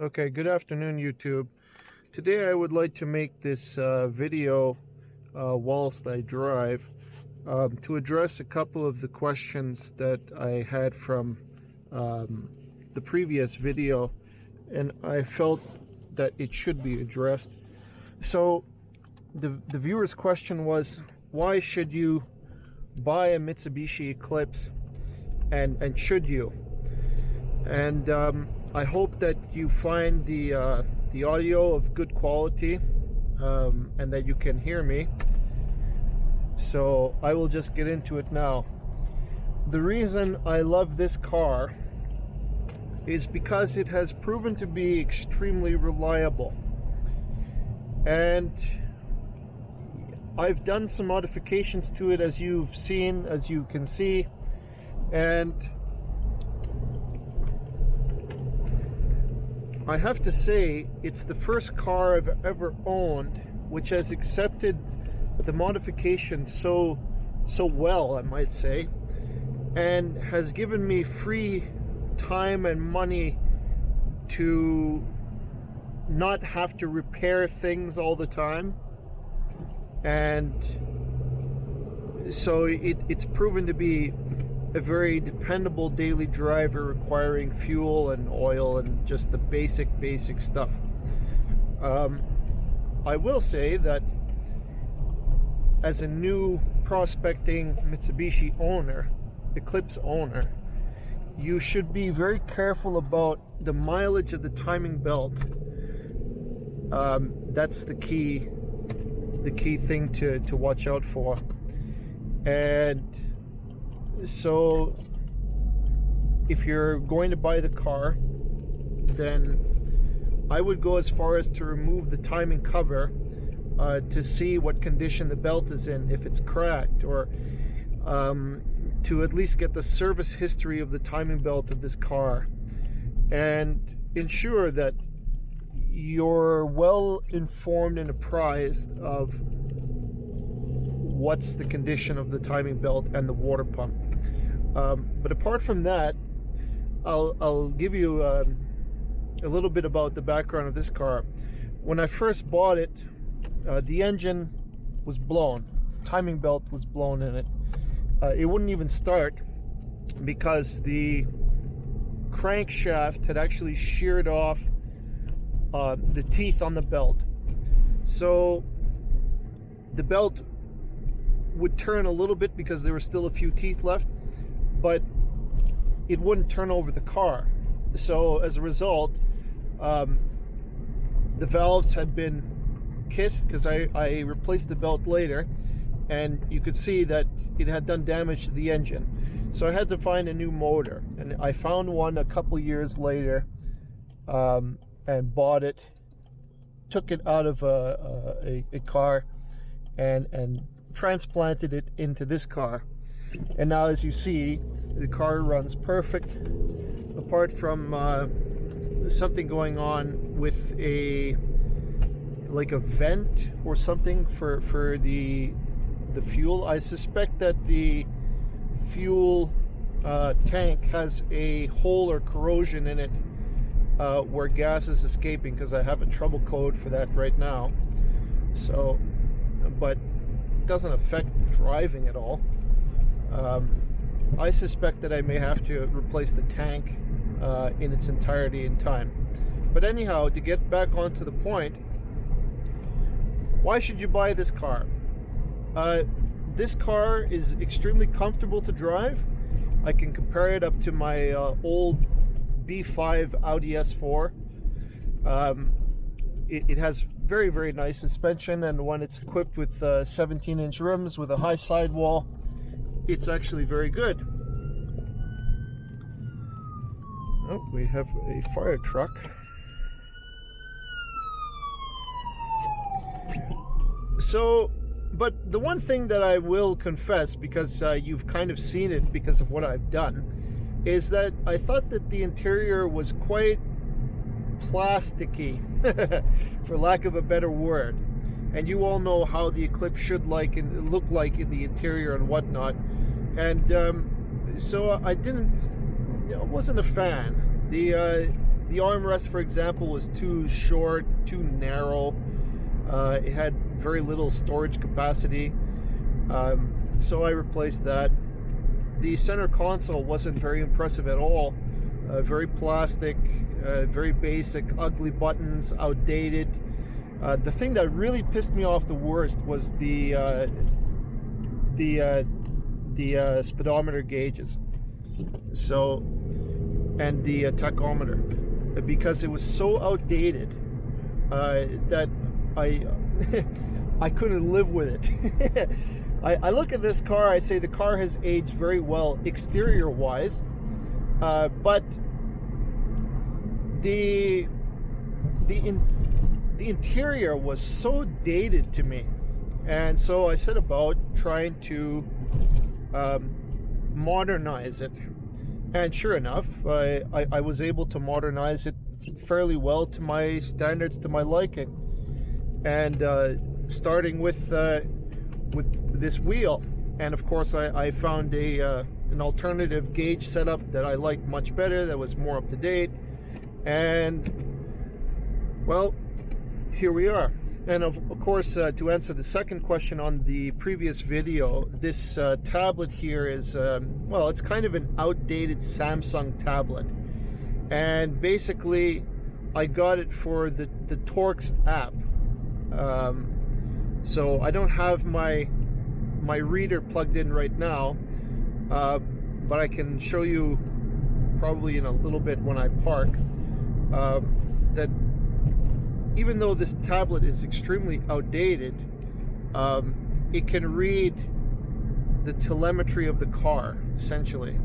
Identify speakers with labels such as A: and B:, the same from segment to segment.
A: Okay, good afternoon, YouTube. Today I would like to make this video whilst I drive to address a couple of the questions that I had from the previous video, and I felt that it should be addressed. So the viewer's question was, why should you buy a Mitsubishi Eclipse, and should you? And I hope that you find the audio of good quality and that you can hear me. So I will just get into it now. The reason I love this car is because it has proven to be extremely reliable. And I've done some modifications to it, as you can see, and I have to say, it's the first car I've ever owned which has accepted the modifications so well, I might say, and has given me free time and money to not have to repair things all the time. And so it's proven to be a very dependable daily driver, requiring fuel and oil and just the basic stuff. I will say that as a new prospecting Mitsubishi owner, Eclipse owner, you should be very careful about the mileage of the timing belt. That's the key thing to watch out for. And so if you're going to buy the car, then I would go as far as to remove the timing cover to see what condition the belt is in, if it's cracked, or to at least get the service history of the timing belt of this car, and ensure that you're well informed and apprised of what's the condition of the timing belt and the water pump. But apart from that, I'll give you a little bit about the background of this car. When I first bought it, the engine was blown. Timing belt was blown in it. It wouldn't even start because the crankshaft had actually sheared off the teeth on the belt. So the belt would turn a little bit because there were still a few teeth left, but it wouldn't turn over the car. So as a result, the valves had been kissed, because I replaced the belt later, and you could see that it had done damage to the engine. So I had to find a new motor, and I found one a couple years later, and bought it, took it out of a car, and transplanted it into this car. And now, as you see, the car runs perfect, apart from something going on with a vent or something for the fuel. I suspect that the fuel tank has a hole or corrosion in it where gas is escaping, because I have a trouble code for that right now. So, but it doesn't affect driving at all. I suspect that I may have to replace the tank in its entirety in time. But anyhow, to get back onto the point, why should you buy this car? This car is extremely comfortable to drive. I can compare it up to my old B5 Audi S4. It has very nice suspension, and when it's equipped with 17-inch rims with a high sidewall, it's actually very good. Oh, we have a fire truck. So, but the one thing that I will confess, because you've kind of seen it because of what I've done, is that I thought that the interior was quite plasticky, for lack of a better word. And you all know how the Eclipse should look like in the interior and whatnot. And so I wasn't a fan. the armrest, for example, was too short, too narrow. It had very little storage capacity, so I replaced that. The center console wasn't very impressive at all. Very plastic, very basic, ugly buttons, outdated. The thing that really pissed me off the worst was the speedometer gauges, so, and the tachometer, because it was so outdated that I couldn't live with it. I look at this car, I say the car has aged very well exterior wise, but the interior was so dated to me, and so I set about trying to modernize it, and sure enough, I was able to modernize it fairly well to my standards, to my liking, and starting with this wheel. And of course I found an alternative gauge setup that I liked much better, that was more up to date, and well, here we are. And of course, to answer the second question on the previous video, this tablet here is, well, it's kind of an outdated Samsung tablet. And basically, I got it for the Torx app. So I don't have my reader plugged in right now, but I can show you probably in a little bit when I park, that even though this tablet is extremely outdated, it can read the telemetry of the car, essentially.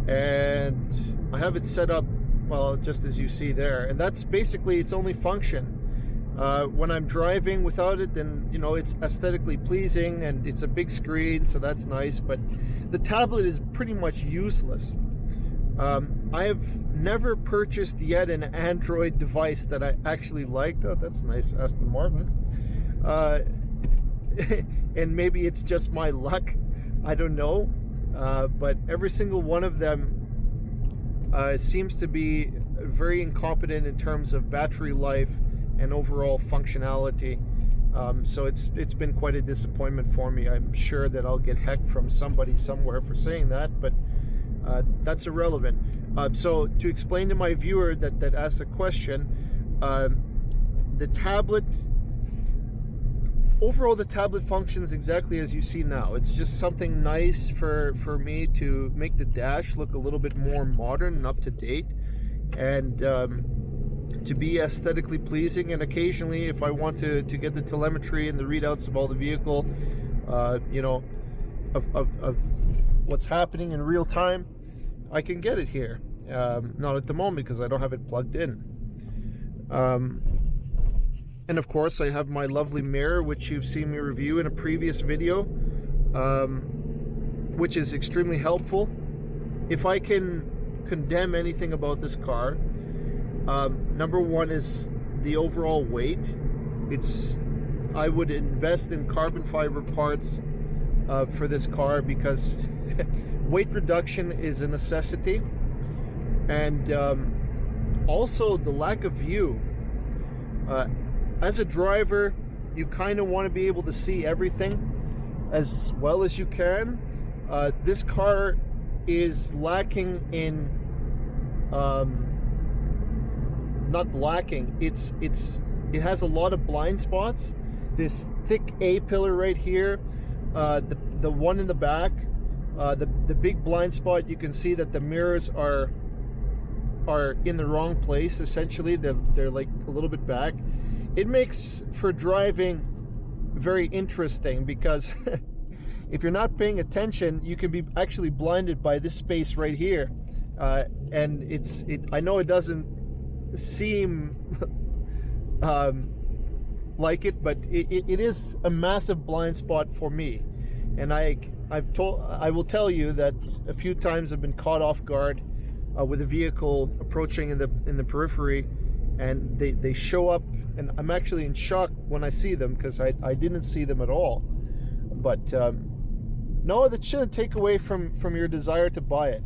A: And I have it set up, well, just as you see there. And that's basically its only function. When I'm driving without it, then, you know, it's aesthetically pleasing and it's a big screen, so that's nice. But the tablet is pretty much useless. I have never purchased yet an Android device that I actually liked. Oh, that's nice, Aston Martin. And maybe it's just my luck, I don't know. But every single one of them seems to be very incompetent in terms of battery life and overall functionality. So it's been quite a disappointment for me. I'm sure that I'll get hecked from somebody somewhere for saying that, but that's irrelevant. So to explain to my viewer that asked the question, the tablet, overall the tablet functions exactly as you see now. It's just something nice for me to make the dash look a little bit more modern and up to date, and to be aesthetically pleasing. And occasionally, if I want to get the telemetry and the readouts of all the vehicle, you know, of what's happening in real time, I can get it here. Not at the moment because I don't have it plugged in. And of course, I have my lovely mirror, which you've seen me review in a previous video, which is extremely helpful. If I can condemn anything about this car, number one is the overall weight. I would invest in carbon fiber parts for this car, because weight reduction is a necessity. And also the lack of view. As a driver, you kind of want to be able to see everything as well as you can. This car is lacking in, not lacking, it has a lot of blind spots. This thick A-pillar right here, the one in the back, the big blind spot, you can see that the mirrors are in the wrong place, essentially. They're like a little bit back. It makes for driving very interesting, because if you're not paying attention, you can be actually blinded by this space right here. And I know it doesn't seem like it, but it is a massive blind spot for me. And I will tell you that a few times I've been caught off guard with a vehicle approaching in the periphery, and they show up, and I'm actually in shock when I see them, because I didn't see them at all. But no, that shouldn't take away from your desire to buy it.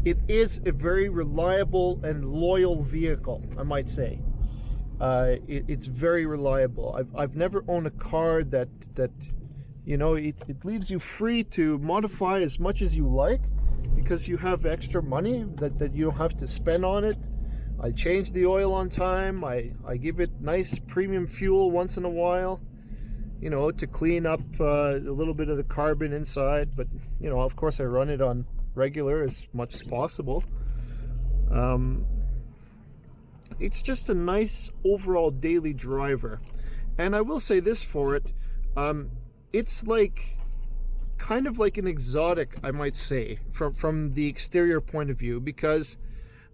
A: it is a very reliable and loyal vehicle, I might say. It's very reliable. I've never owned a car that you know, it leaves you free to modify as much as you like, because you have extra money that you don't have to spend on it. I change the oil on time. I give it nice premium fuel once in a while, you know, to clean up a little bit of the carbon inside. But, you know, of course I run it on regular as much as possible. It's just a nice overall daily driver. And I will say this for it, it's like kind of like an exotic, I might say, from the exterior point of view, because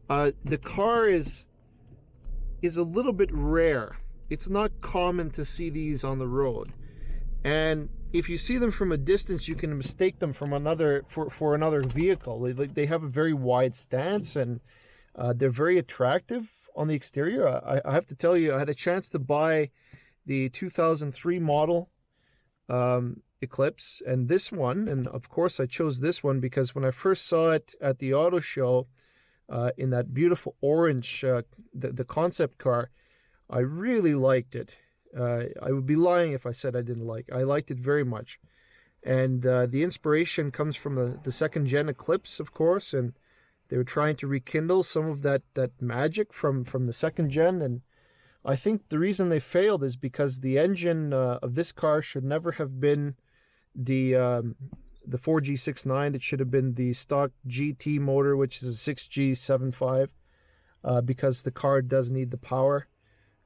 A: the car is a little bit rare. It's not common to see these on the road, and if you see them from a distance, you can mistake them from another for another vehicle. They have a very wide stance, and they're very attractive on the exterior. I have to tell you, I had a chance to buy the 2003 model Eclipse, and this one, and of course I chose this one because when I first saw it at the auto show in that beautiful orange, the concept car, I really liked it. I would be lying if I said I didn't like it. I liked it very much, and the inspiration comes from the second gen Eclipse, of course, and they were trying to rekindle some of that magic from the second gen. And I think the reason they failed is because the engine of this car should never have been the 4G69. It should have been the stock GT motor, which is a 6G75, because the car does need the power.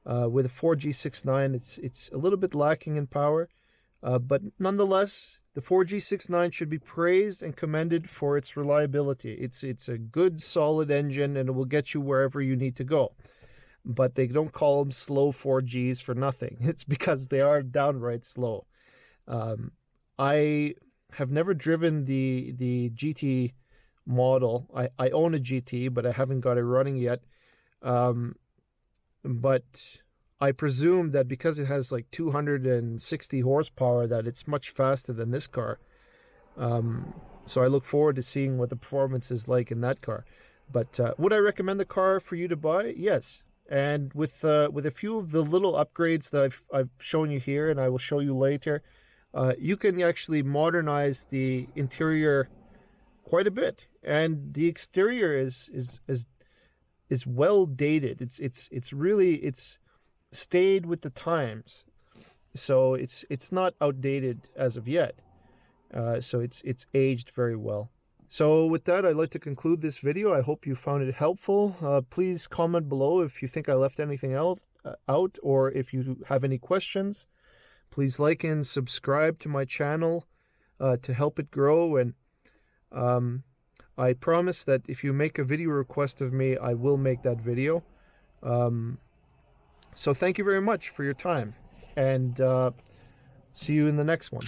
A: With a 4G69, it's a little bit lacking in power, but nonetheless, the 4G69 should be praised and commended for its reliability. It's a good, solid engine, and it will get you wherever you need to go. But they don't call them slow 4Gs for nothing. It's because they are downright slow. I have never driven the GT model. I own a GT, but I haven't got it running yet. But I presume that because it has like 260 horsepower, that it's much faster than this car. So I look forward to seeing what the performance is like in that car. But would I recommend the car for you to buy? Yes. And with a few of the little upgrades that I've shown you here, and I will show you later, you can actually modernize the interior quite a bit, and the exterior is well dated. It's really stayed with the times, so it's not outdated as of yet. So it's aged very well. So with that, I'd like to conclude this video. I hope you found it helpful. Please comment below if you think I left anything else out, or if you have any questions. Please like and subscribe to my channel to help it grow. And I promise that if you make a video request of me, I will make that video. So thank you very much for your time, and see you in the next one.